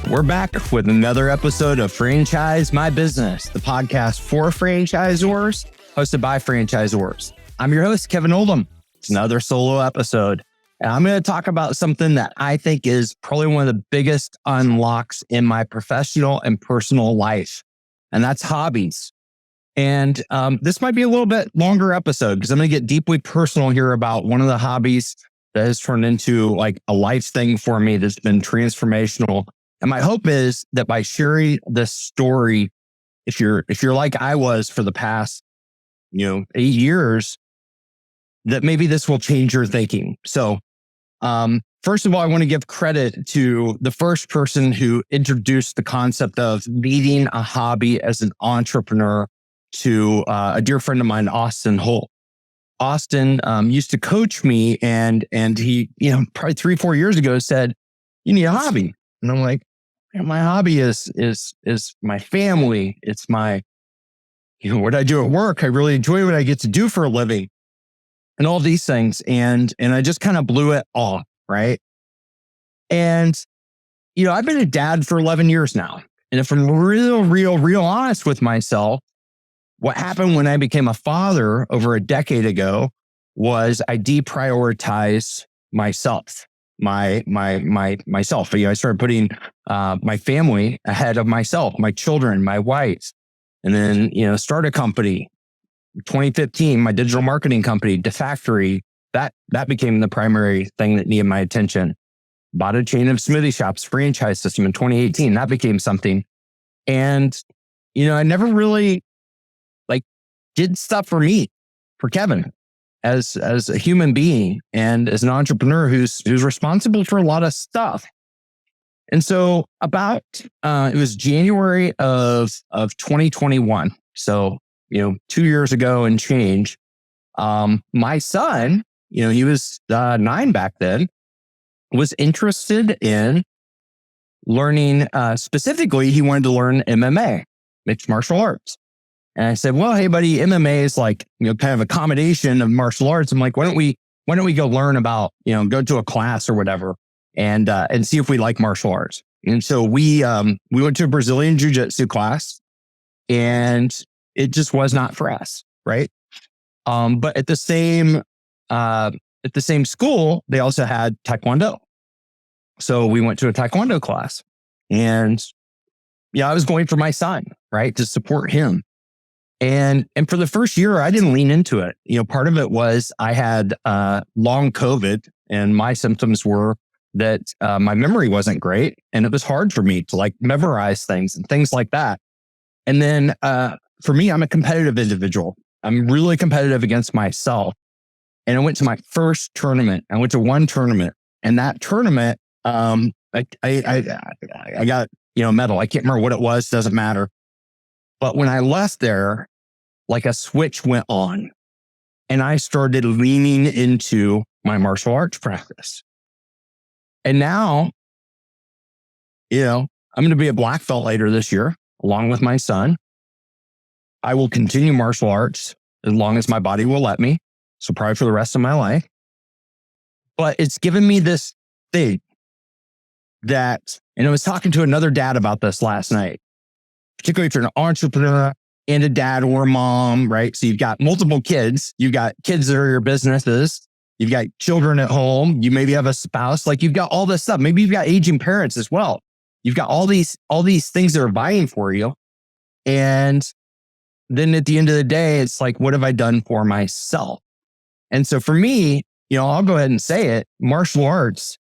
We're back with another episode of Franchise My Business, the podcast for franchisors, hosted by franchisors. I'm your host, Kevin Oldham. It's another solo episode. And I'm going to talk about something that I think is probably one of the biggest unlocks in my professional and personal life, and that's hobbies. And this might be a little bit longer episode because I'm going to get deeply personal here about one of the hobbies that has turned into like a life thing for me that's been transformational. And my hope is that by sharing this story, if you're like I was for the past, 8 years, that maybe this will change your thinking. So, first of all, I want to give credit to the first person who introduced the concept of needing a hobby as an entrepreneur to a dear friend of mine, Austin Holt. Austin used to coach me, and he, probably 3-4 years ago said, "You need a hobby." And I'm like, my hobby is my family. It's my, what I do at work. I really enjoy what I get to do for a living and all these things. And I just kind of blew it off. Right. And, I've been a dad for 11 years now. And if I'm real honest with myself, what happened when I became a father over a decade ago was I deprioritized myself. Myself. I started putting my family ahead of myself, my children, my wife, and then start a company. 2015, my digital marketing company, DeFactory, that became the primary thing that needed my attention. Bought a chain of smoothie shops, franchise system in 2018. That became something, and I never really did stuff for me, for Kevin, as a human being and as an entrepreneur who's responsible for a lot of stuff. And so about it was January of 2021. So 2 years ago and change. My son, he was 9 back then, was interested in learning. Specifically, he wanted to learn MMA, mixed martial arts. And I said, "Well, hey, buddy, MMA is like, kind of a combination of martial arts." I'm like, why don't we go learn about, go to a class or whatever and see if we like martial arts. And so we went to a Brazilian jiu-jitsu class, and it just was not for us. Right. But at the same school, they also had Taekwondo. So we went to a Taekwondo class, and I was going for my son, right, to support him. And for the first year, I didn't lean into it. Part of it was I had long COVID, and my symptoms were that my memory wasn't great, and it was hard for me to memorize things and things like that. And then for me, I'm a competitive individual. I'm really competitive against myself. And I went to my first tournament. I went to one tournament, and that tournament, I got a medal. I can't remember what it was. Doesn't matter. But when I left there, like a switch went on, and I started leaning into my martial arts practice. And now, I'm going to be a black belt later this year, along with my son. I will continue martial arts as long as my body will let me. So probably for the rest of my life. But it's given me this thing that, and I was talking to another dad about this last night, particularly if you're an entrepreneur and a dad or a mom, right? So you've got multiple kids. You've got kids that are your businesses. You've got children at home. You maybe have a spouse. You've got all this stuff. Maybe you've got aging parents as well. You've got all these things that are vying for you. And then at the end of the day, it's like, what have I done for myself? And so for me, I'll go ahead and say it. Martial arts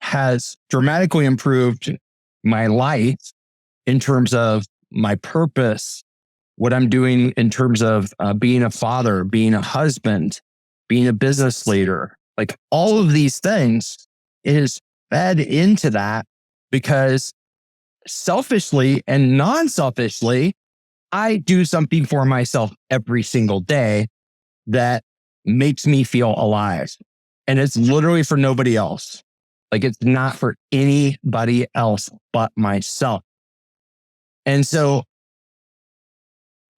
has dramatically improved my life in terms of my purpose, what I'm doing in terms of being a father, being a husband, being a business leader. All of these things is fed into that because selfishly and non-selfishly, I do something for myself every single day that makes me feel alive. And it's literally for nobody else. It's not for anybody else but myself. And so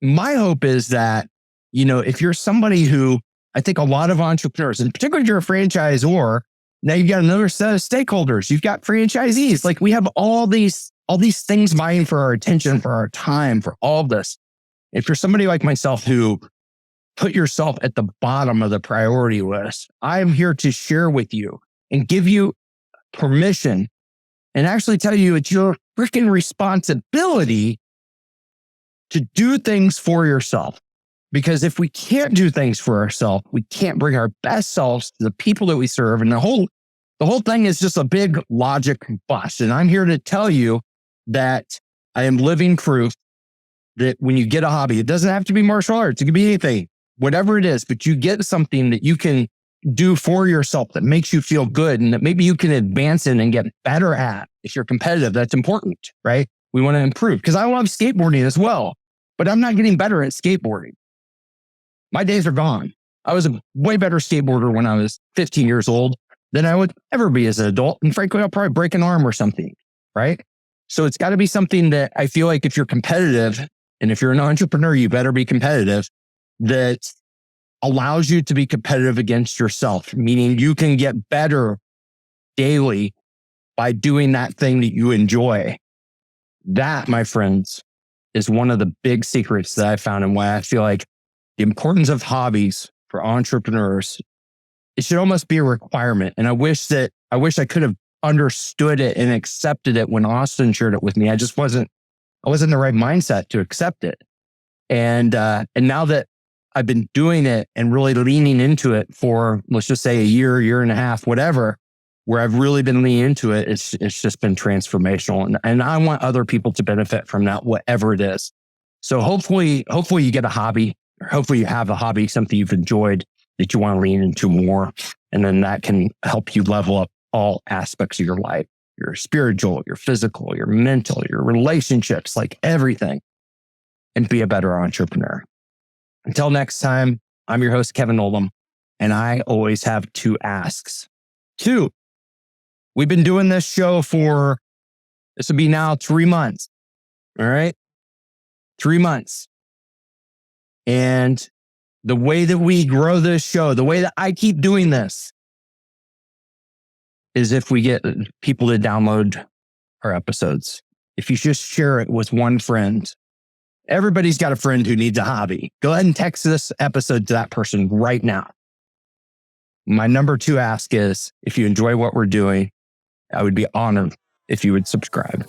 my hope is that, if you're somebody who, I think a lot of entrepreneurs, and particularly if you're a franchisor, now you've got another set of stakeholders. You've got franchisees. We have all these all these things vying for our attention, for our time, for all of this. If you're somebody like myself who put yourself at the bottom of the priority list, I am here to share with you and give you permission and actually tell you it's your freaking responsibility to do things for yourself. Because if we can't do things for ourselves, we can't bring our best selves to the people that we serve. And the whole thing is just a big logic bust. And I'm here to tell you that I am living proof that when you get a hobby, it doesn't have to be martial arts. It could be anything, whatever it is, but you get something that you can do for yourself that makes you feel good and that maybe you can advance in and get better at. If you're competitive, that's important, right? We want to improve because I love skateboarding as well, but I'm not getting better at skateboarding. My days are gone. I was a way better skateboarder when I was 15 years old than I would ever be as an adult. And frankly, I'll probably break an arm or something, right? So it's got to be something that I feel like if you're competitive and if you're an entrepreneur, you better be competitive, that allows you to be competitive against yourself, meaning you can get better daily by doing that thing that you enjoy. That, my friends, is one of the big secrets that I found and why I feel like the importance of hobbies for entrepreneurs, it should almost be a requirement. And I wish I could have understood it and accepted it when Austin shared it with me. I wasn't in the right mindset to accept it. And now that I've been doing it and really leaning into it for, let's just say a year and a half, whatever, where I've really been leaning into it, it's just been transformational. And I want other people to benefit from that, whatever it is. So hopefully you get a hobby, or hopefully you have a hobby, something you've enjoyed that you want to lean into more. And then that can help you level up all aspects of your life, your spiritual, your physical, your mental, your relationships, like everything, and be a better entrepreneur. Until next time, I'm your host, Kevin Oldham, and I always have 2 asks. 2, we've been doing this show for, this will be now 3 months. All right? 3 months. And the way that we grow this show, the way that I keep doing this, is if we get people to download our episodes. If you just share it with one friend. Everybody's got a friend who needs a hobby. Go ahead and text this episode to that person right now. My number 2 ask is, if you enjoy what we're doing, I would be honored if you would subscribe.